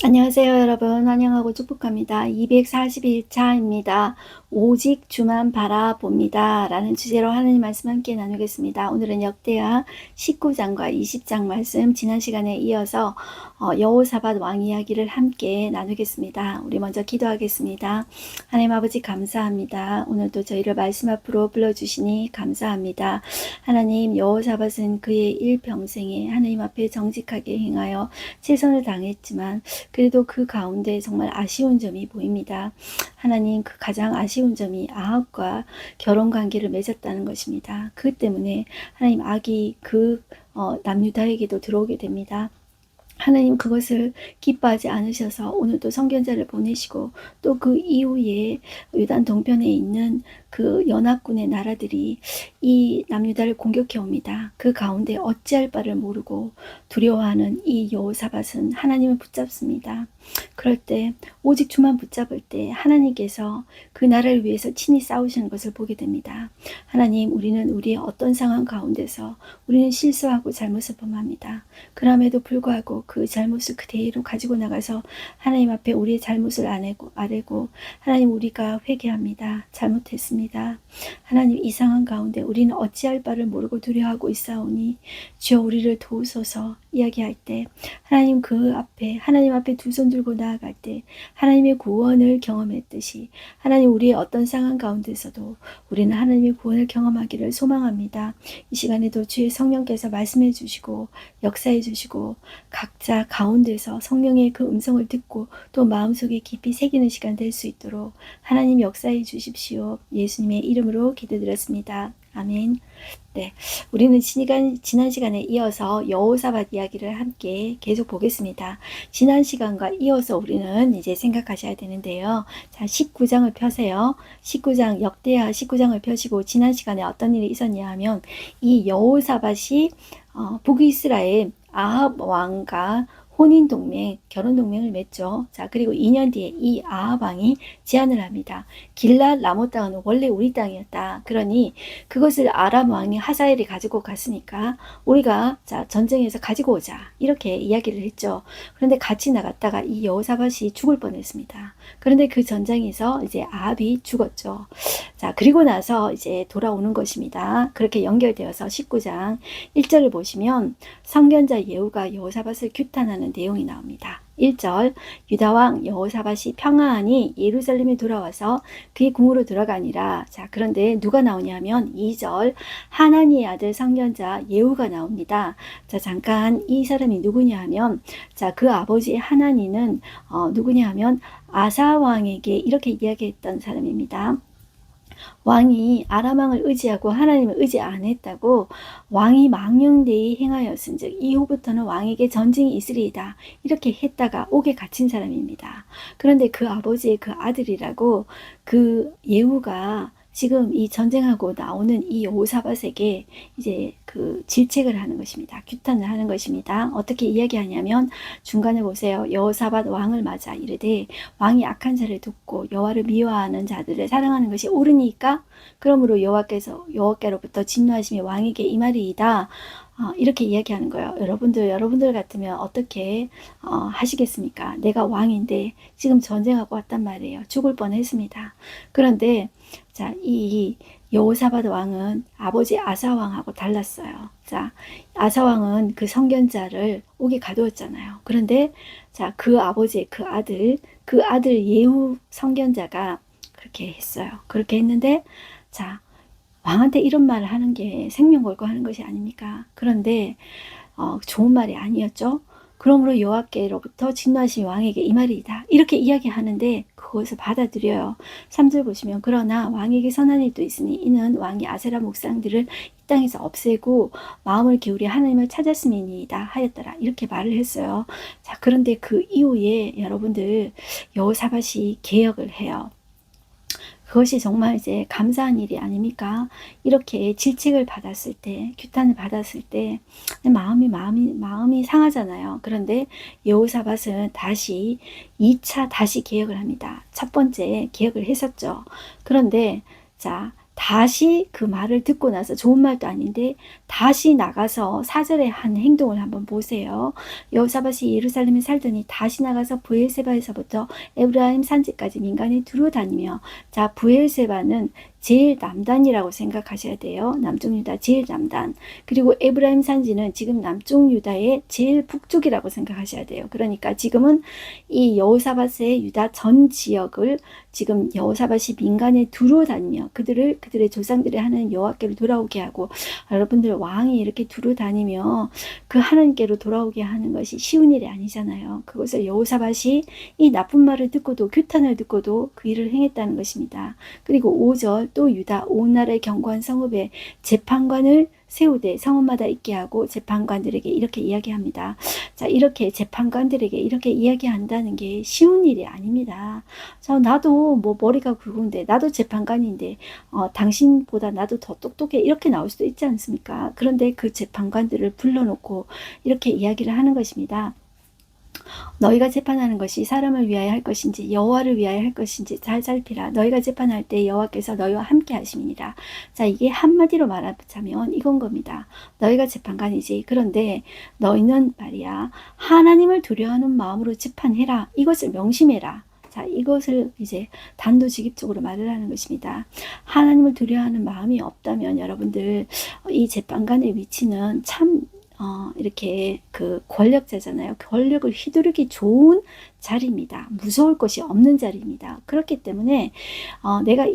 안녕하세요, 여러분. 환영하고 축복합니다. 241차입니다. 오직 주만 바라봅니다. 라는 주제로 하나님 말씀 함께 나누겠습니다. 오늘은 역대하 19장과 20장 말씀, 지난 시간에 이어서 여호사밧 왕 이야기를 함께 나누겠습니다. 우리 먼저 기도하겠습니다. 하나님 아버지 감사합니다. 오늘도 저희를 말씀 앞으로 불러주시니 감사합니다. 하나님, 여호사밧은 그의 일평생에 하나님 앞에 정직하게 행하여 최선을 당했지만 그래도 그 가운데 정말 아쉬운 점이 보입니다. 하나님, 그 가장 아쉬운 점이 아합과 결혼 관계를 맺었다는 것입니다. 그 때문에 하나님, 악이 그 남유다에게도 들어오게 됩니다. 하나님, 그것을 기뻐하지 않으셔서 오늘도 선견자를 보내시고 또 그 이후에 요단 동편에 있는 그 연합군의 나라들이 이 남유다를 공격해 옵니다. 그 가운데 어찌할 바를 모르고 두려워하는 이 여호사밧은 하나님을 붙잡습니다. 그럴 때 오직 주만 붙잡을 때 하나님께서 그 나라를 위해서 친히 싸우시는 것을 보게 됩니다. 하나님, 우리는 우리의 어떤 상황 가운데서 우리는 실수하고 잘못을 범합니다. 그럼에도 불구하고 그 잘못을 그대로 가지고 나가서 하나님 앞에 우리의 잘못을 아뢰고 하나님, 우리가 회개합니다. 잘못했습니다. 하나님, 이 상황 가운데 우리는 어찌할 바를 모르고 두려워하고 있사오니 주여 우리를 도우소서 이야기할 때 하나님, 그 앞에 하나님 앞에 두 손 들고 나아갈 때 하나님의 구원을 경험했듯이 하나님, 우리의 어떤 상황 가운데서도 우리는 하나님의 구원을 경험하기를 소망합니다. 이 시간에도 주의 성령께서 말씀해 주시고 역사해 주시고 각자 가운데서 성령의 그 음성을 듣고 또 마음속에 깊이 새기는 시간 될 수 있도록 하나님 역사해 주십시오. 예수님의 이름으로 기도드렸습니다. 아멘. 네, 우리는 지난 시간에 이어서 여호사밧 이야기를 함께 계속 보겠습니다. 지난 시간과 이어서 우리는 이제 생각하셔야 되는데요. 자, 19장을 펴세요. 19장, 역대하 19장을 펴시고 지난 시간에 어떤 일이 있었냐 하면 이 여호사밧이 북이스라엘 아합 왕과 혼인동맹, 결혼동맹을 맺죠. 자, 그리고 2년 뒤에 이 아합 왕이 제안을 합니다. 길랏 라못 땅은 원래 우리 땅이었다. 그러니 그것을 아람 왕이 하사엘이 가지고 갔으니까 우리가 자 전쟁에서 가지고 오자. 이렇게 이야기를 했죠. 그런데 같이 나갔다가 이 여호사밧이 죽을 뻔했습니다. 그런데 그 전쟁에서 이제 아합이 죽었죠. 자, 그리고 나서 이제 돌아오는 것입니다. 그렇게 연결되어서 19장 1절을 보시면 선견자 예후가 여호사밧을 규탄하는 내용이 나옵니다. 1절, 유다왕 여호사밧이 평안히 예루살렘에 돌아와서 그의 궁으로 들어가니라. 자, 그런데 누가 나오냐면 2절, 하나니의 아들 선견자 예후가 나옵니다. 자, 잠깐 이 사람이 누구냐 하면 자, 그 아버지 하나니는 누구냐 하면 아사 왕에게 이렇게 이야기했던 사람입니다. 왕이 아람왕을 의지하고 하나님을 의지 안 했다고 왕이 망령되이 행하였은즉 이후부터는 왕에게 전쟁이 있으리이다. 이렇게 했다가 옥에 갇힌 사람입니다. 그런데 그 아버지의 그 아들이라고 그 예후가 지금 이 전쟁하고 나오는 이 여호사밧에게 이제 그 질책을 하는 것입니다. 규탄을 하는 것입니다. 어떻게 이야기하냐면 중간에 보세요. 여호사밧 왕을 맞아 이르되 왕이 악한 자를 돕고 여호와를 미워하는 자들을 사랑하는 것이 옳으니까 그러므로 여호와께로부터 진노하심이 왕에게 임하리이다. 이렇게 이야기하는 거예요. 여러분들 같으면 어떻게 하시겠습니까? 내가 왕인데 지금 전쟁하고 왔단 말이에요. 죽을 뻔했습니다. 그런데 자, 이 여호사밧 왕은 아버지 아사 왕하고 달랐어요. 자, 아사 왕은 그 선견자를 옥에 가두었잖아요. 그런데 자, 그 아버지의 그 아들 예후 선견자가 그렇게 했어요. 그렇게 했는데 자, 왕한테 이런 말을 하는 게 생명 걸고 하는 것이 아닙니까? 그런데 좋은 말이 아니었죠. 그러므로 여호와께로부터 진노하신 왕에게 이 말이다. 이렇게 이야기하는데 그것을 받아들여요. 3절 보시면 그러나 왕에게 선한 일도 있으니 이는 왕이 아세라 목상들을 이 땅에서 없애고 마음을 기울여 하나님을 찾았음이니이다 하였더라. 이렇게 말을 했어요. 자, 그런데 그 이후에 여러분들 여호사밧이 개혁을 해요. 그것이 정말 이제 감사한 일이 아닙니까? 이렇게 질책을 받았을 때, 규탄을 받았을 때 마음이 상하잖아요. 그런데 여호사밧은 다시 2차 다시 개혁을 합니다. 첫 번째 개혁을 했었죠. 그런데 자, 다시 그 말을 듣고 나서 좋은 말도 아닌데 다시 나가서 4절에 한 행동을 한번 보세요. 여호사밧이 예루살렘에 살더니 다시 나가서 브엘세바에서부터 에브라임 산지까지 민간에 두루 다니며, 자, 브엘세바는 제일 남단이라고 생각하셔야 돼요. 남쪽 유다 제일 남단. 그리고 에브라임 산지는 지금 남쪽 유다의 제일 북쪽이라고 생각하셔야 돼요. 그러니까 지금은 이 여호사밧의 유다 전 지역을 지금 여호사밧이 민간에 두루 다니며 그들의 조상들이 하는 여호와께로 돌아오게 하고, 여러분들 왕이 이렇게 두루 다니며 그 하나님께로 돌아오게 하는 것이 쉬운 일이 아니잖아요. 그것을 여호사밧이 이 나쁜 말을 듣고도, 규탄을 듣고도 그 일을 행했다는 것입니다. 그리고 5절, 또 유다 온 나라의 견고한 성읍에 재판관을 세우되 성읍마다 있게 하고 재판관들에게 이렇게 이야기합니다. 자, 이렇게 재판관들에게 이렇게 이야기한다는 게 쉬운 일이 아닙니다. 자, 나도 뭐 머리가 굵은데, 나도 재판관인데 당신보다 나도 더 똑똑해, 이렇게 나올 수도 있지 않습니까? 그런데 그 재판관들을 불러놓고 이렇게 이야기를 하는 것입니다. 너희가 재판하는 것이 사람을 위하여 할 것인지 여호와를 위하여 할 것인지 잘 살피라. 너희가 재판할 때 여호와께서 너희와 함께 하심이니라. 자, 이게 한마디로 말하자면 이건 겁니다. 너희가 재판관이지. 그런데 너희는 말이야, 하나님을 두려워하는 마음으로 재판해라. 이것을 명심해라. 자, 이것을 이제 단도직입적으로 말을 하는 것입니다. 하나님을 두려워하는 마음이 없다면 여러분들 이 재판관의 위치는 참 이렇게 그 권력자잖아요. 권력을 휘두르기 좋은 자리입니다. 무서울 것이 없는 자리입니다. 그렇기 때문에 내가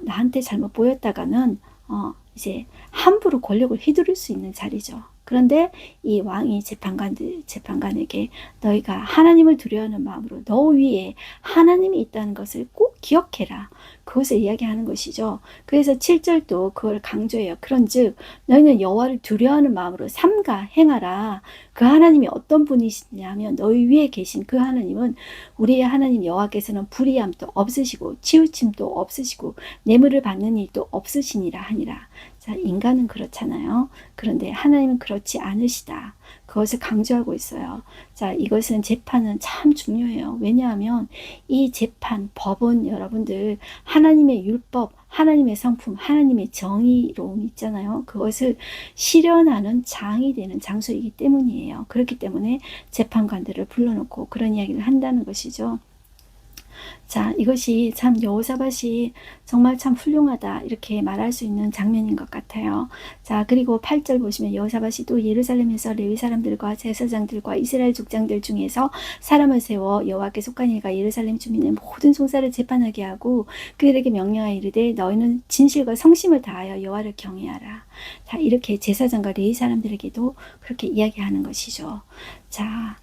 나한테 잘못 보였다가는 이제 함부로 권력을 휘두를 수 있는 자리죠. 그런데 이 왕이 재판관에게 너희가 하나님을 두려워하는 마음으로 너 위에 하나님이 있다는 것을 꼭 기억해라. 그것을 이야기하는 것이죠. 그래서 7절도 그걸 강조해요. 그런즉 너희는 여호와를 두려워하는 마음으로 삼가 행하라. 그 하나님이 어떤 분이시냐면 너희 위에 계신 그 하나님은, 우리의 하나님 여호와께서는 불의함도 없으시고 치우침도 없으시고 뇌물을 받는 일도 없으시니라 하니라. 자, 인간은 그렇잖아요. 그런데 하나님은 그렇지 않으시다. 그것을 강조하고 있어요. 자, 이것은 재판은 참 중요해요. 왜냐하면 이 재판, 법은 여러분들 하나님의 율법, 하나님의 성품, 하나님의 정의로움 있잖아요. 그것을 실현하는 장이 되는 장소이기 때문이에요. 그렇기 때문에 재판관들을 불러놓고 그런 이야기를 한다는 것이죠. 자, 이것이 참 여호사밧이 정말 참 훌륭하다 이렇게 말할 수 있는 장면인 것 같아요. 자, 그리고 8절 보시면 여호사밧이 또 예루살렘에서 레위 사람들과 제사장들과 이스라엘 족장들 중에서 사람을 세워 여호와께 속한 이가 예루살렘 주민의 모든 송사를 재판하게 하고 그들에게 명령하여 이르되 너희는 진실과 성심을 다하여 여호와를 경외하라. 자, 이렇게 제사장과 레위 사람들에게도 그렇게 이야기하는 것이죠. 자,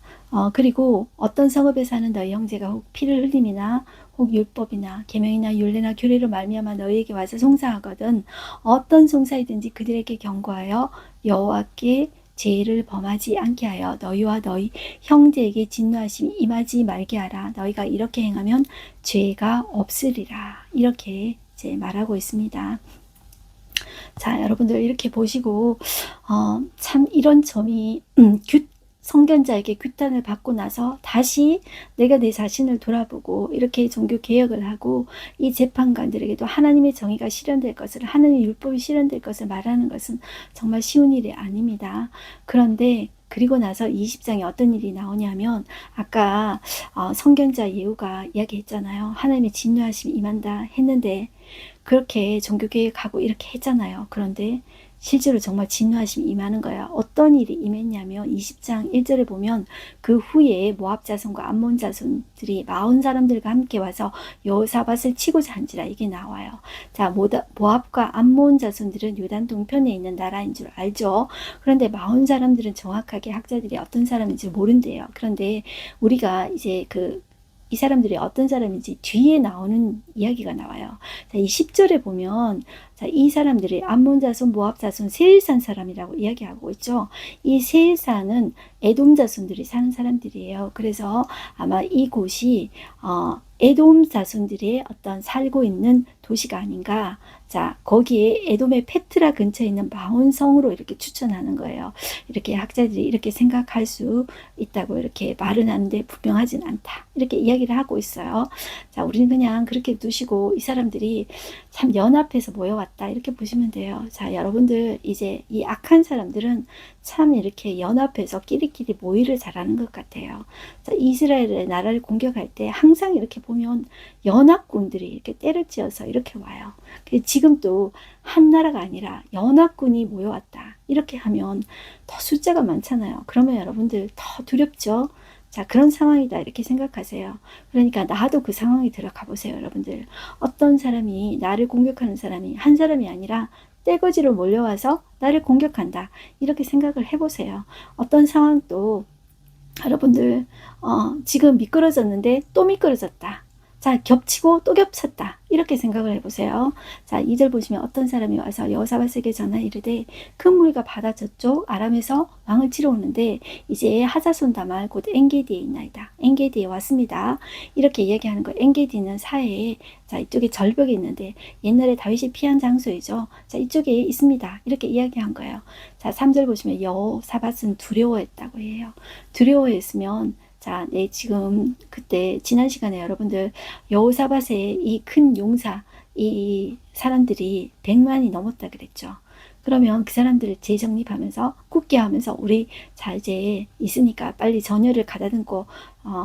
그리고 어떤 성읍에 사는 너희 형제가 혹 피를 흘림이나 혹 율법이나 계명이나 율례나 규례로 말미암아 너희에게 와서 송사하거든 어떤 송사이든지 그들에게 경고하여 여호와께 죄를 범하지 않게 하여 너희와 너희 형제에게 진노하심이 임하지 말게 하라. 너희가 이렇게 행하면 죄가 없으리라. 이렇게 이제 말하고 있습니다. 자, 여러분들 이렇게 보시고 참 이런 점이 성견자에게 규탄을 받고 나서 다시 내가 내 자신을 돌아보고 이렇게 종교 개혁을 하고 이 재판관들에게도 하나님의 정의가 실현될 것을, 하나님의 율법이 실현될 것을 말하는 것은 정말 쉬운 일이 아닙니다. 그런데 그리고 나서 20장에 어떤 일이 나오냐면 아까 성견자 예후가 이야기했잖아요. 하나님의 진노하심이 임한다 했는데 그렇게 종교개혁하고 이렇게 했잖아요. 그런데 실제로 정말 진노하심이 임하는 거야. 어떤 일이 임했냐면 20장 1절에 보면 그 후에 모압 자손과 암몬 자손들이 마온 사람들과 함께 와서 여호사밧을 치고자 한지라 이게 나와요. 자, 모압과 암몬 자손들은 요단 동편에 있는 나라인 줄 알죠. 그런데 마온 사람들은 정확하게 학자들이 어떤 사람인지 모른대요. 그런데 우리가 이제 이 사람들이 어떤 사람인지 뒤에 나오는 이야기가 나와요. 자, 이 10절에 보면 자, 이 사람들이 암몬 자손, 모압 자손, 세일산 사람이라고 이야기하고 있죠. 이 세일산은 에돔 자손들이 사는 사람들이에요. 그래서 아마 이곳이 에돔 자손들의 어떤 살고 있는 도시가 아닌가. 자, 거기에 에돔의 페트라 근처에 있는 마온성으로 이렇게 추천하는 거예요. 이렇게 학자들이 이렇게 생각할 수 있다고 이렇게 말은 하는데 분명하진 않다. 이렇게 이야기를 하고 있어요. 자, 우리는 그냥 그렇게 두시고 이 사람들이 참 연합해서 모여왔다. 왔다 이렇게 보시면 돼요. 자, 여러분들 이제 이 악한 사람들은 참 이렇게 연합해서 끼리끼리 모의를 잘하는 것 같아요. 자, 이스라엘의 나라를 공격할 때 항상 이렇게 보면 연합군들이 이렇게 때를 지어서 이렇게 와요. 지금 또 한 나라가 아니라 연합군이 모여왔다 이렇게 하면 더 숫자가 많잖아요. 그러면 여러분들 더 두렵죠. 자, 그런 상황이다 이렇게 생각하세요. 그러니까 나도 그 상황에 들어가 보세요. 여러분들 어떤 사람이 나를 공격하는 사람이 한 사람이 아니라 떼거지로 몰려와서 나를 공격한다 이렇게 생각을 해보세요. 어떤 상황도 여러분들 지금 미끄러졌는데 또 미끄러졌다. 자, 겹치고 또 겹쳤다. 이렇게 생각을 해보세요. 자, 2절 보시면 어떤 사람이 와서 여호사밧에게 전하 이르되 큰 무리가 바다 저쪽 아람에서 왕을 치러 오는데 이제 하자손 다말 곧 엔게디에 있나이다. 엔게디에 왔습니다. 이렇게 이야기하는 거. 엔게디는 사해에 자, 이쪽에 절벽이 있는데 옛날에 다윗이 피한 장소이죠. 자, 이쪽에 있습니다. 이렇게 이야기한 거예요. 자, 3절 보시면 여호사밧은 두려워했다고 해요. 두려워했으면 자, 네, 지금 그때 지난 시간에 여러분들 여호사밧의 이 큰 용사 이 사람들이 100만이 넘었다 그랬죠. 그러면 그 사람들을 재정립하면서 굳게 하면서 우리 자 이제 있으니까 빨리 전열을 가다듬고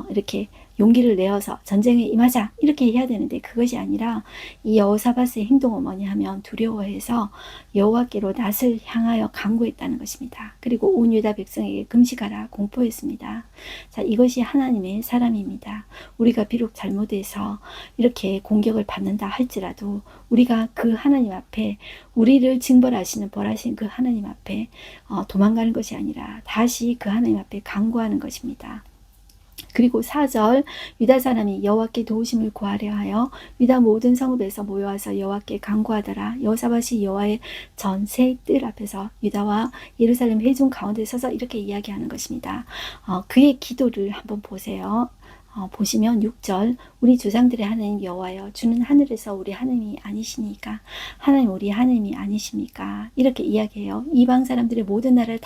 이렇게 용기를 내어서 전쟁에 임하자 이렇게 해야 되는데 그것이 아니라 이 여호사밧의 행동은 뭐냐 하면 두려워해서 여호와께로 낯을 향하여 간구했다는 것입니다. 그리고 온 유다 백성에게 금식하라 공포했습니다. 자, 이것이 하나님의 사람입니다. 우리가 비록 잘못해서 이렇게 공격을 받는다 할지라도 우리가 그 하나님 앞에 우리를 징벌하시는 벌하신 그 하나님 앞에 도망가는 것이 아니라 다시 그 하나님 앞에 간구하는 것입니다. 그리고 4절 유다 사람이 여호와께 도우심을 구하려 하여 유다 모든 성읍에서 모여와서 여호와께 간구하더라. 여호사밧이 여호와의 전세 뜰 앞에서 유다와 예루살렘 회중 가운데 서서 이렇게 이야기하는 것입니다. 그의 기도를 한번 보세요. 보시면 6절 우리 조상들의 하나님 여호와여 주는 하늘에서 우리 하나님이 아니시니까 하나님 우리 하나님이 아니십니까 이렇게 이야기해요. 이방 사람들의 모든 나라를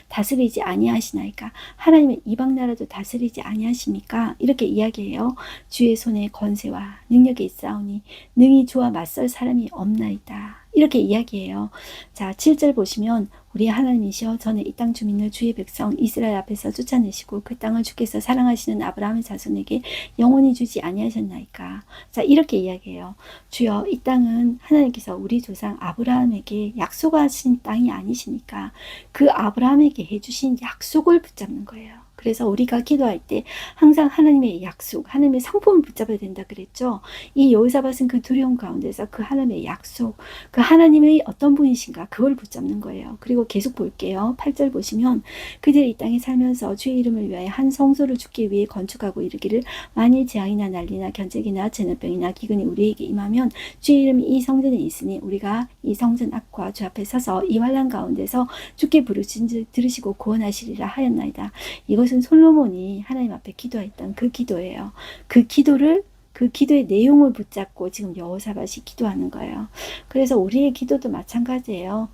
다스리지 아니하시나이까 하나님의 이방 나라도 다스리지 아니하십니까 이렇게 이야기해요. 주의 손에 권세와 능력이 있사오니 능히 주와 맞설 사람이 없나이다 이렇게 이야기해요. 자, 7절 보시면 우리 하나님이시여 전에 이 땅 주민을 주의 백성 이스라엘 앞에서 쫓아내시고 그 땅을 주께서 사랑하시는 아브라함의 자손에게 영원히 주지 아니하셨나이까. 자, 이렇게 이야기해요. 주여 이 땅은 하나님께서 우리 조상 아브라함에게 약속하신 땅이 아니시니까 그 아브라함에게 해주신 약속을 붙잡는 거예요. 그래서 우리가 기도할 때 항상 하나님의 약속, 하나님의 성품을 붙잡아야 된다 그랬죠. 이 여호사밧은 그 두려움 가운데서 그 하나님의 약속, 그 하나님의 어떤 분이신가 그걸 붙잡는 거예요. 그리고 계속 볼게요. 8절 보시면 그들이 이 땅에 살면서 주의 이름을 위하여 한 성소를 주기 위해 건축하고 이르기를 만일 재앙이나 난리나 견적이나 전염병이나 기근이 우리에게 임하면 주의 이름이 이 성전에 있으니 우리가 이 성전 앞과 주 앞에 서서 이 환난 가운데서 주께 부르신 즉 들으시고 구원하시리라 하였나이다. 이것은 솔로몬이 하나님 앞에 기도했던 그 기도예요. 그 기도의 내용을 붙잡고 지금 여호사밧이 기도하는 거예요. 그래서 우리의 기도도 마찬가지예요.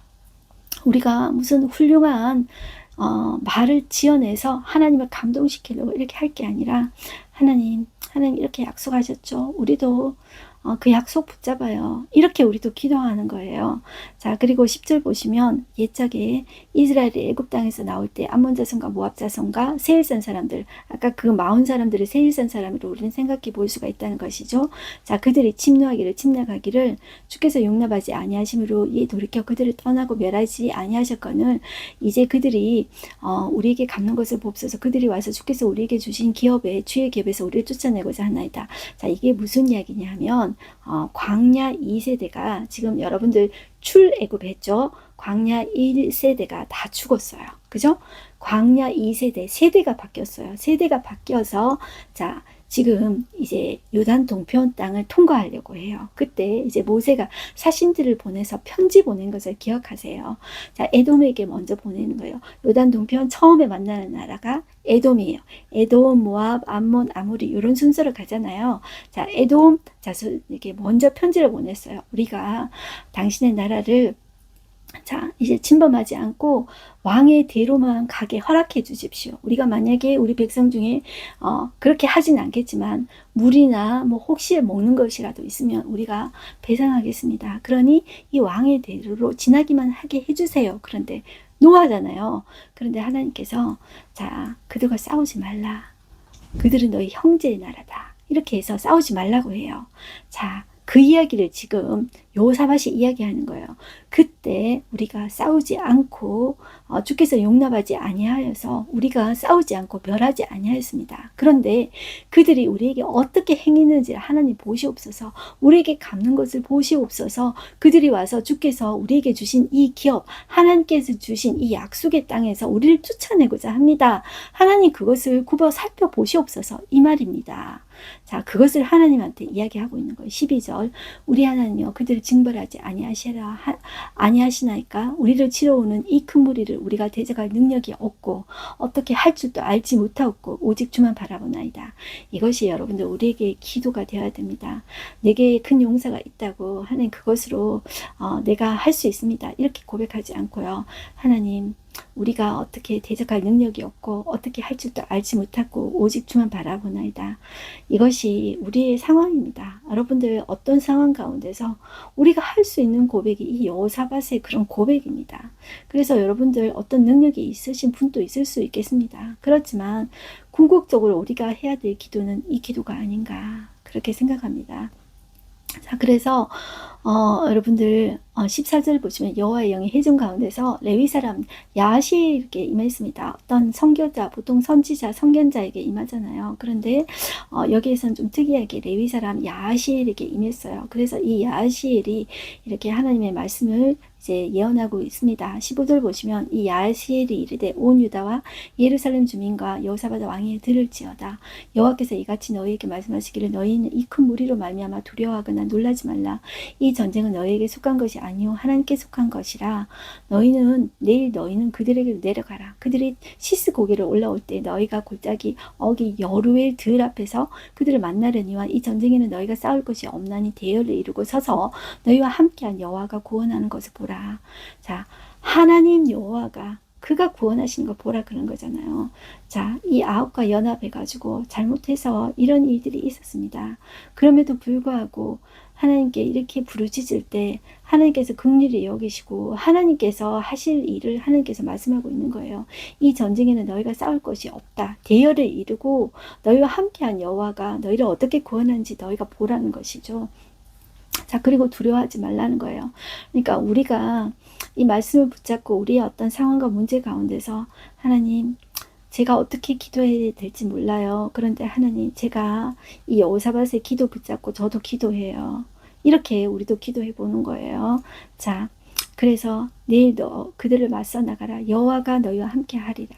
우리가 무슨 훌륭한 말을 지어내서 하나님을 감동시키려고 이렇게 할 게 아니라 하나님 이렇게 약속하셨죠. 우리도 그 약속 붙잡아요. 이렇게 우리도 기도하는 거예요. 자, 그리고 10절 보시면 옛적에 이스라엘이 애굽 땅에서 나올 때 암몬 자손과 모압 자손과 세일산 사람들, 아까 그 마온 사람들을 세일산 사람으로 우리는 생각해 볼 수가 있다는 것이죠. 자, 그들이 침략하기를 주께서 용납하지 아니하심으로 이 돌이켜 그들을 떠나고 멸하지 아니하셨거늘 이제 그들이 우리에게 갚는 것을 봅소서. 그들이 와서 주께서 우리에게 주신 기업에 주의 기업에서 우리를 쫓아내고자 하나이다. 자, 이게 무슨 이야기냐 하면 광야 2세대가 지금 여러분들 출애굽했죠. 광야 1세대가 다 죽었어요. 그죠? 광야 2세대 세대가 바뀌었어요. 세대가 바뀌어서 자 지금 이제 요단 동편 땅을 통과하려고 해요. 그때 이제 모세가 사신들을 보내서 편지 보낸 것을 기억하세요. 자, 에돔에게 먼저 보내는 거예요. 요단 동편 처음에 만나는 나라가 에돔이에요. 에돔, 모압, 암몬, 아모리 이런 순서로 가잖아요. 자, 에돔 자손에게 먼저 편지를 보냈어요. 우리가 당신의 나라를 자, 이제 침범하지 않고 왕의 대로만 가게 허락해 주십시오. 우리가 만약에 우리 백성 중에 그렇게 하진 않겠지만 물이나 뭐 혹시 먹는 것이라도 있으면 우리가 배상하겠습니다. 그러니 이 왕의 대로로 지나기만 하게 해주세요. 그런데 노하잖아요. 그런데 하나님께서 자, 그들과 싸우지 말라. 그들은 너희 형제의 나라다. 이렇게 해서 싸우지 말라고 해요. 자, 그 이야기를 지금 여호사밧이 이야기하는 거예요. 그때 우리가 싸우지 않고 주께서 용납하지 아니하여서 우리가 싸우지 않고 멸하지 아니하였습니다. 그런데 그들이 우리에게 어떻게 행했는지 하나님 보시옵소서. 우리에게 갚는 것을 보시옵소서. 그들이 와서 주께서 우리에게 주신 이 기업, 하나님께서 주신 이 약속의 땅에서 우리를 쫓아내고자 합니다. 하나님 그것을 굽어 살펴보시옵소서. 이 말입니다. 자, 그것을 하나님한테 이야기하고 있는 거예요. 12절 우리 하나님이여 그들을 징벌하지 아니하시나이까. 우리를 치러오는 이 큰 무리를 우리가 대적할 능력이 없고 어떻게 할 줄도 알지 못하고 오직 주만 바라보나이다. 이것이 여러분들 우리에게 기도가 되어야 됩니다. 내게 큰 용사가 있다고 하는 그것으로 내가 할 수 있습니다. 이렇게 고백하지 않고요. 하나님 우리가 어떻게 대적할 능력이 없고 어떻게 할 줄도 알지 못하고 오직 주만 바라보나이다. 이것이 우리의 상황입니다. 여러분들 어떤 상황 가운데서 우리가 할 수 있는 고백이 이 여호사밧의 그런 고백입니다. 그래서 여러분들 어떤 능력이 있으신 분도 있을 수 있겠습니다. 그렇지만 궁극적으로 우리가 해야 될 기도는 이 기도가 아닌가 그렇게 생각합니다. 자, 그래서 여러분들 14절 보시면 여호와의 영이 회중 가운데서 레위 사람 야시에게 임했습니다. 어떤 선교자, 보통 선지자, 선견자에게 임하잖아요. 그런데 여기에서는 좀 특이하게 레위 사람 야시엘에게 임했어요. 그래서 이 야시엘이 이렇게 하나님의 말씀을 이제 예언하고 있습니다. 15절 보시면 이 야시엘이 이르되 온 유다와 예루살렘 주민과 여호사밧 왕이 들을지어다. 여호와께서 이같이 너희에게 말씀하시기를 너희는 이 큰 무리로 말미암아 두려워하거나 놀라지 말라. 이 전쟁은 너희에게 속한 것이 아니요 하나님께 속한 것이라. 내일 너희는 그들에게 내려가라. 그들이 시스 고개를 올라올 때 너희가 골짜기 어기 여루엘 들 앞에서 그들을 만나려니와 이 전쟁에는 너희가 싸울 것이 없나니 대열을 이루고 서서 너희와 함께한 여호와가 구원하는 것을 보라. 자, 하나님 여호와가 그가 구원하시는 거 보라 그런 거잖아요. 자, 이 아합과 연합해가지고 잘못해서 이런 일들이 있었습니다. 그럼에도 불구하고 하나님께 이렇게 부르짖을 때 하나님께서 긍휼히 여기시고 하나님께서 하실 일을 하나님께서 말씀하고 있는 거예요. 이 전쟁에는 너희가 싸울 것이 없다. 대열을 이루고 너희와 함께한 여호와가 너희를 어떻게 구원하는지 너희가 보라는 것이죠. 자, 그리고 두려워하지 말라는 거예요. 그러니까 우리가 이 말씀을 붙잡고 우리의 어떤 상황과 문제 가운데서 하나님 제가 어떻게 기도해야 될지 몰라요. 그런데 하나님 제가 이 여호사밧의 기도 붙잡고 저도 기도해요. 이렇게 우리도 기도해 보는 거예요. 자, 그래서 내일 너 그들을 맞서 나가라. 여호와가 너희와 함께 하리라.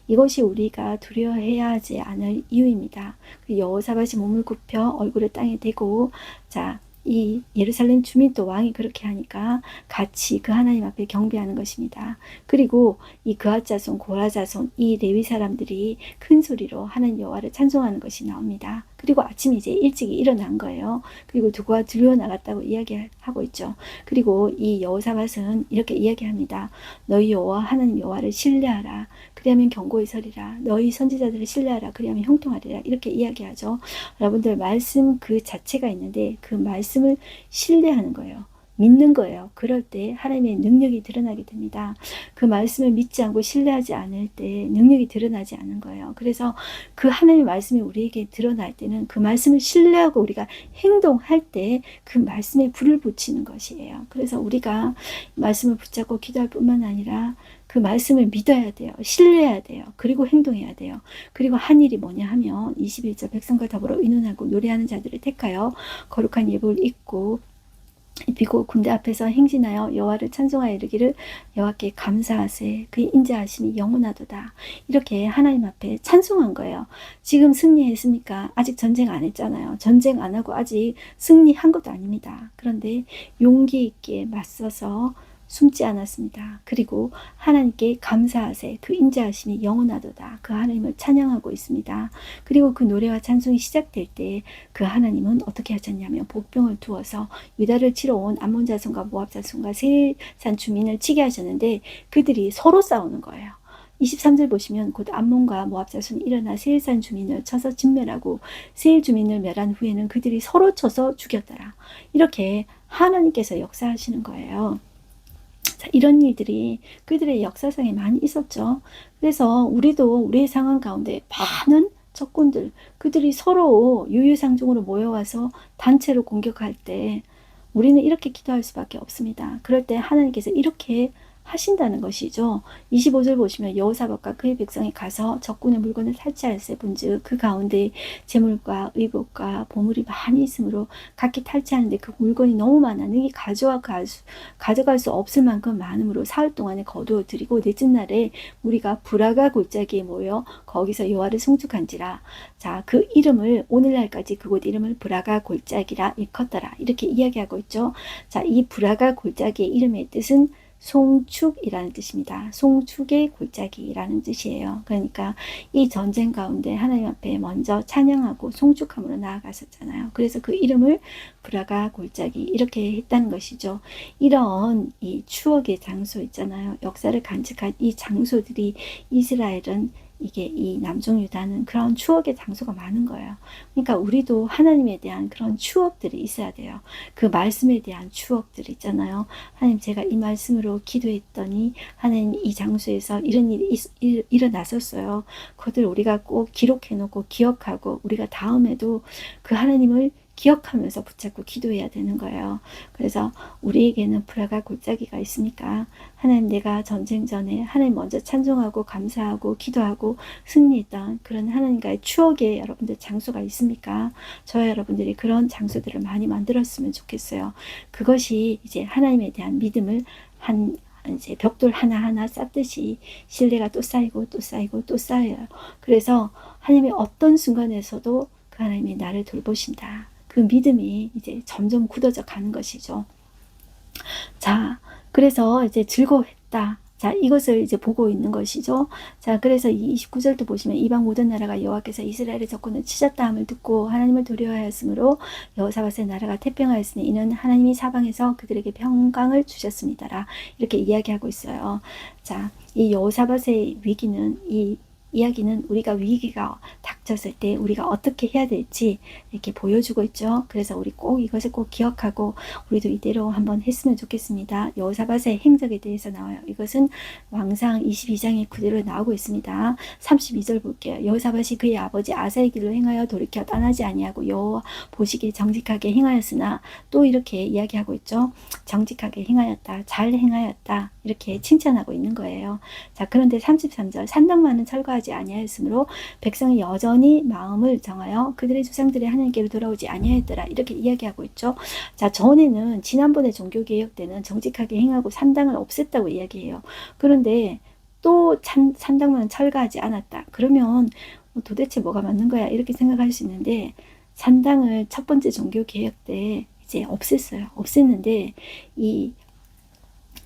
이것이 우리가 두려워해야 하지 않을 이유입니다. 여호사밧이 몸을 굽혀 얼굴을 땅에 대고 자, 이 예루살렘 주민 또 왕이 그렇게 하니까 같이 그 하나님 앞에 경배하는 것입니다. 그리고 이 그앗 자손, 고라 자손, 이 레위 사람들이 큰 소리로 하나님 여호와를 찬송하는 것이 나옵니다. 그리고 아침에 이제 일찍 일어난 거예요. 그리고 누가 들려 나갔다고 이야기하고 있죠. 그리고 이 여호사밧은 이렇게 이야기합니다. 너희 여호와 하나님 여호와를 신뢰하라. 그리하면 견고히 서리라. 너희 선지자들을 신뢰하라. 그리하면 형통하리라. 이렇게 이야기하죠. 여러분들 말씀 그 자체가 있는데 그 말씀을 신뢰하는 거예요. 믿는 거예요. 그럴 때 하나님의 능력이 드러나게 됩니다. 그 말씀을 믿지 않고 신뢰하지 않을 때 능력이 드러나지 않은 거예요. 그래서 그 하나님의 말씀이 우리에게 드러날 때는 그 말씀을 신뢰하고 우리가 행동할 때 그 말씀에 불을 붙이는 것이에요. 그래서 우리가 말씀을 붙잡고 기도할 뿐만 아니라 그 말씀을 믿어야 돼요. 신뢰해야 돼요. 그리고 행동해야 돼요. 그리고 한 일이 뭐냐 하면 21절 백성과 더불어 의논하고 노래하는 자들을 택하여 거룩한 예복을 입고 입히고 군대 앞에서 행진하여 여호와를 찬송하여 이르기를 여호와께 감사하세 그의 인자하심이 영원하도다. 이렇게 하나님 앞에 찬송한 거예요. 지금 승리했습니까? 아직 전쟁 안 했잖아요. 전쟁 안 하고 아직 승리한 것도 아닙니다. 그런데 용기 있게 맞서서 숨지 않았습니다. 그리고 하나님께 감사하세 그 인자하심이 영원하도다. 그 하나님을 찬양하고 있습니다. 그리고 그 노래와 찬송이 시작될 때 그 하나님은 어떻게 하셨냐면 복병을 두어서 유다를 치러 온 암몬 자손과 모압 자손과 세일산 주민을 치게 하셨는데 그들이 서로 싸우는 거예요. 23절 보시면 곧 암몬과 모압 자손이 일어나 세일산 주민을 쳐서 진멸하고 세일 주민을 멸한 후에는 그들이 서로 쳐서 죽였더라. 이렇게 하나님께서 역사하시는 거예요. 자, 이런 일들이 그들의 역사상에 많이 있었죠. 그래서 우리도 우리의 상황 가운데 많은 적군들, 그들이 서로 유유상종으로 모여와서 단체로 공격할 때 우리는 이렇게 기도할 수밖에 없습니다. 그럴 때 하나님께서 이렇게 하신다는 것이죠. 25절 보시면 여호사밧과 그의 백성이 가서 적군의 물건을 탈취할세 본즉 그 가운데 재물과 의복과 보물이 많이 있으므로 각기 탈취하는데 그 물건이 너무 많아 능히 가져갈 수 없을 만큼 많으므로 사흘 동안에 거두어 드리고 넷째 날에 우리가 브라가 골짜기에 모여 거기서 여호와를 송축한지라. 자, 그 이름을 오늘날까지 그곳 이름을 브라가 골짜기라 일컫더라. 이렇게 이야기하고 있죠. 자, 이 브라가 골짜기의 이름의 뜻은 송축이라는 뜻입니다. 송축의 골짜기라는 뜻이에요. 그러니까 이 전쟁 가운데 하나님 앞에 먼저 찬양하고 송축함으로 나아갔었잖아요. 그래서 그 이름을 브라가 골짜기 이렇게 했다는 것이죠. 이런 이 추억의 장소 있잖아요. 역사를 간직한 이 장소들이 이스라엘은 이게 이 남중 유다는 그런 추억의 장소가 많은 거예요. 그러니까 우리도 하나님에 대한 그런 추억들이 있어야 돼요. 그 말씀에 대한 추억들 있잖아요. 하나님 제가 이 말씀으로 기도했더니 하나님 이 장소에서 이런 일이 일어났었어요. 그것들 우리가 꼭 기록해 놓고 기억하고 우리가 다음에도 그 하나님을 기억하면서 붙잡고 기도해야 되는 거예요. 그래서 우리에게는 브라가 골짜기가 있으니까 하나님 내가 전쟁 전에 하나님 먼저 찬송하고 감사하고 기도하고 승리했던 그런 하나님과의 추억의 여러분들 장소가 있습니까? 저와 여러분들이 그런 장소들을 많이 만들었으면 좋겠어요. 그것이 이제 하나님에 대한 믿음을 이제 벽돌 하나하나 쌓듯이 신뢰가 또 쌓이고 또 쌓이고 또 쌓여요. 그래서 하나님의 어떤 순간에서도 그 하나님이 나를 돌보신다. 그 믿음이 이제 점점 굳어져 가는 것이죠. 자, 그래서 이제 즐거웠다. 자, 이것을 이제 보고 있는 것이죠. 자, 그래서 29절도 보시면 이방 모든 나라가 여호와께서 이스라엘의 적군을 치셨다 함을 듣고 하나님을 두려워하였으므로 여호사밧의 나라가 태평하였으니 이는 하나님이 사방에서 그들에게 평강을 주셨습니다라. 이렇게 이야기하고 있어요. 자, 이 여호사밧의 위기는 이 이야기는 우리가 위기가 닥쳤을 때 우리가 어떻게 해야 될지 이렇게 보여주고 있죠. 그래서 우리 꼭 이것을 꼭 기억하고 우리도 이대로 한번 했으면 좋겠습니다. 여호사밧의 행적에 대해서 나와요. 이것은 왕상 22장에 그대로 나오고 있습니다. 32절 볼게요. 여호사밧이 그의 아버지 아사의 길로 행하여 돌이켜 떠나지 아니하고 여호와 보시기에 정직하게 행하였으나 또 이렇게 이야기하고 있죠. 정직하게 행하였다. 잘 행하였다. 이렇게 칭찬하고 있는 거예요. 자, 그런데 33절 산당만은 철거하지 아니하였으므로 백성이 여전히 마음을 정하여 그들의 조상들의 하나님께로 돌아오지 아니하였더라. 이렇게 이야기하고 있죠. 자, 전에는 지난번에 종교개혁 때는 정직하게 행하고 산당을 없앴다고 이야기해요. 그런데 또 산당만은 철거하지 않았다. 그러면 도대체 뭐가 맞는 거야? 이렇게 생각할 수 있는데 산당을 첫 번째 종교개혁 때 이제 없앴어요. 없앴는데 이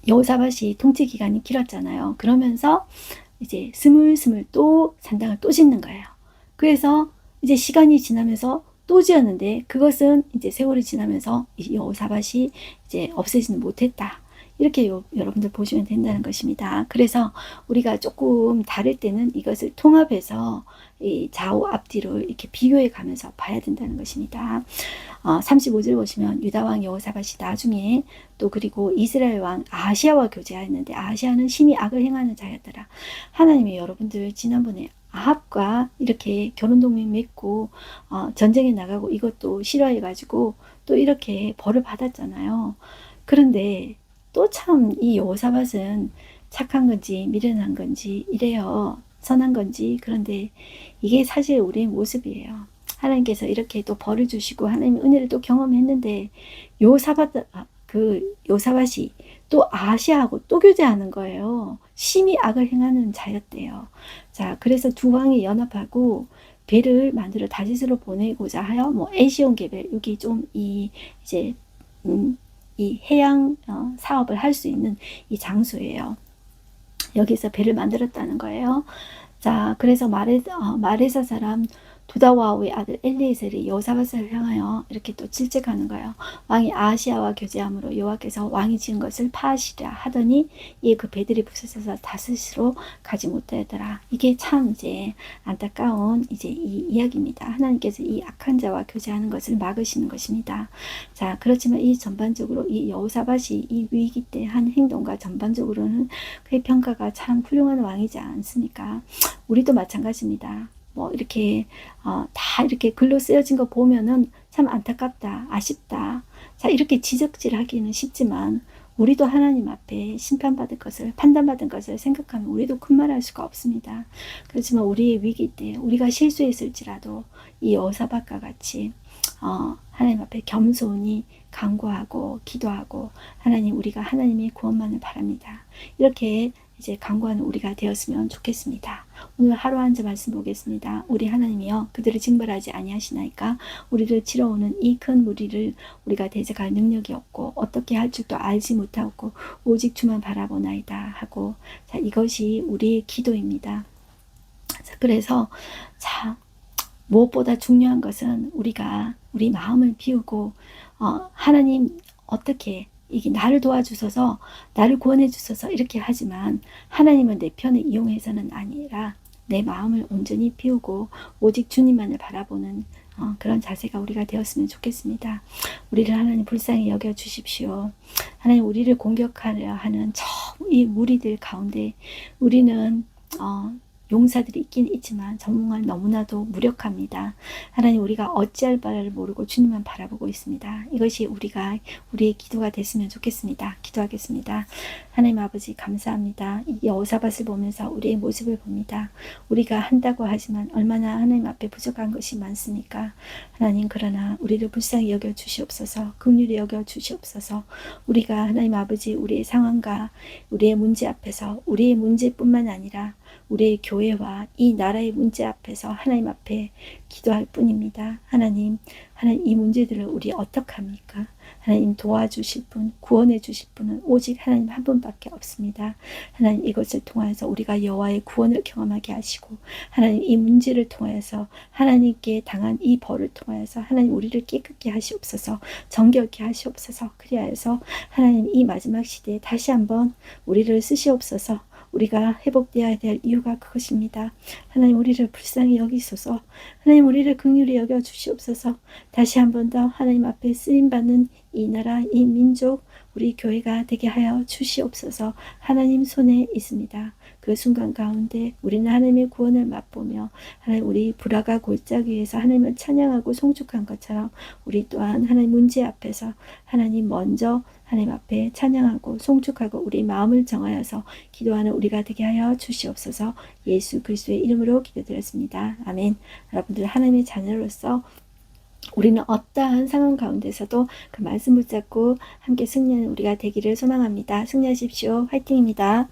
여호사밧이 통치 기간이 길었잖아요. 그러면서 이제 스물스물 또 산당을 또 짓는 거예요. 그래서 이제 시간이 지나면서 또 지었는데 그것은 이제 세월이 지나면서 여호사밧이 이제 없애지는 못했다. 이렇게 여러분들 보시면 된다는 것입니다. 그래서 우리가 조금 다를 때는 이것을 통합해서 이 좌우 앞뒤로 이렇게 비교해 가면서 봐야 된다는 것입니다. 35절 보시면 유다왕 여호사밧이 나중에 또 그리고 이스라엘 왕 아하시아와 교제하였는데 아하시아는 심히 악을 행하는 자였더라. 하나님이 여러분들 지난번에 아합과 이렇게 결혼동맹 맺고 전쟁에 나가고 이것도 싫어해가지고 또 이렇게 벌을 받았잖아요. 그런데 또 참 이 여호사밧은 착한 건지 미련한 건지 이래요. 선한 건지. 그런데 이게 사실 우리의 모습이에요. 하나님께서 이렇게 또 벌을 주시고 하나님의 은혜를 또 경험했는데 요사밧이 또 아시아하고 또 교제하는 거예요. 심히 악을 행하는 자였대요. 자, 그래서 두 왕이 연합하고 배를 만들어 다시스로 보내고자 하여 에시온 게벨 여기 좀 이제 이 해양 사업을 할 수 있는 이 장소예요. 여기서 배를 만들었다는 거예요. 자, 그래서 마레사 사람 두다와우의 아들 엘리에셀이 여호사밧을 향하여 이렇게 또 질책하는 거예요. 왕이 아하시아와 교제함으로 여호와께서 왕이 지은 것을 파하시라 하더니 이 그 배들이 부서져서 다스시로 가지 못하더라. 이게 참 이제 안타까운 이제 이 이야기입니다. 하나님께서 이 악한 자와 교제하는 것을 막으시는 것입니다. 자, 그렇지만 이 전반적으로 이 여호사밧이 이 위기 때 한 행동과 전반적으로는 그의 평가가 참 훌륭한 왕이지 않습니까? 우리도 마찬가지입니다. 뭐 이렇게 다 이렇게 글로 쓰여진 거 보면은 참 안타깝다, 아쉽다. 자, 이렇게 지적질하기는 쉽지만 우리도 하나님 앞에 심판받을 것을, 판단받은 것을 생각하면 우리도 큰 말 할 수가 없습니다. 그렇지만 우리의 위기 때 우리가 실수했을지라도 이 여호사밧과 같이 하나님 앞에 겸손히 간구하고 기도하고 하나님, 우리가 하나님의 구원만을 바랍니다. 이렇게 이제 간구하는 우리가 되었으면 좋겠습니다. 오늘 하루 한 절 말씀 보겠습니다. 우리 하나님이여 그들을 징벌하지 아니하시나이까. 우리를 치러오는 이 큰 무리를 우리가 대적할 능력이 없고 어떻게 할 줄도 알지 못하고 오직 주만 바라보나이다 하고, 자, 이것이 우리의 기도입니다. 자, 그래서 자, 무엇보다 중요한 것은 우리가 우리 마음을 비우고 하나님 어떻게 이게 나를 도와주셔서 나를 구원해 주셔서 이렇게 하지만 하나님은 내 편을 이용해서는 아니라 내 마음을 온전히 비우고 오직 주님만을 바라보는 그런 자세가 우리가 되었으면 좋겠습니다. 우리를 하나님 불쌍히 여겨 주십시오. 하나님, 우리를 공격하려 하는 이 무리들 가운데 우리는 용사들이 있긴 있지만 정말 너무나도 무력합니다. 하나님, 우리가 어찌할 바를 모르고 주님만 바라보고 있습니다. 이것이 우리의 기도가 됐으면 좋겠습니다. 기도하겠습니다. 하나님 아버지, 감사합니다. 이 여호사밧을 보면서 우리의 모습을 봅니다. 우리가 한다고 하지만 얼마나 하나님 앞에 부족한 것이 많습니까? 하나님, 그러나 우리를 불쌍히 여겨 주시옵소서, 긍휼히 여겨 주시옵소서. 우리가 하나님 아버지, 우리의 상황과 우리의 문제 앞에서 우리의 문제뿐만 아니라 우리의 교회와 이 나라의 문제 앞에서 하나님 앞에 기도할 뿐입니다. 하나님 이 문제들을 우리 어떻게 합니까? 하나님, 도와주실 분, 구원해 주실 분은 오직 하나님 한 분밖에 없습니다. 하나님, 이것을 통해서 우리가 여호와의 구원을 경험하게 하시고 하나님, 이 문제를 통해서 하나님께 당한 이 벌을 통해서 하나님, 우리를 깨끗게 하시옵소서, 정결케 하시옵소서. 그리하여서 하나님, 이 마지막 시대에 다시 한번 우리를 쓰시옵소서. 우리가 회복되어야 될 이유가 그것입니다. 하나님, 우리를 불쌍히 여기소서. 하나님, 우리를 긍휼히 여겨 주시옵소서. 다시 한 번 더 하나님 앞에 쓰임받는 이 나라, 이 민족, 우리 교회가 되게 하여 주시옵소서. 하나님 손에 있습니다. 그 순간 가운데 우리는 하나님의 구원을 맛보며 하나님, 우리 불화가 골짜기 위에서 하나님을 찬양하고 송축한 것처럼 우리 또한 하나님 문제 앞에서 하나님 먼저 하나님 앞에 찬양하고 송축하고 우리 마음을 정하여서 기도하는 우리가 되게 하여 주시옵소서. 예수 그리스도의 이름으로 기도드렸습니다. 아멘. 여러분들, 하나님의 자녀로서 우리는 어떠한 상황 가운데서도 그 말씀 붙잡고 함께 승리하는 우리가 되기를 소망합니다. 승리하십시오. 화이팅입니다.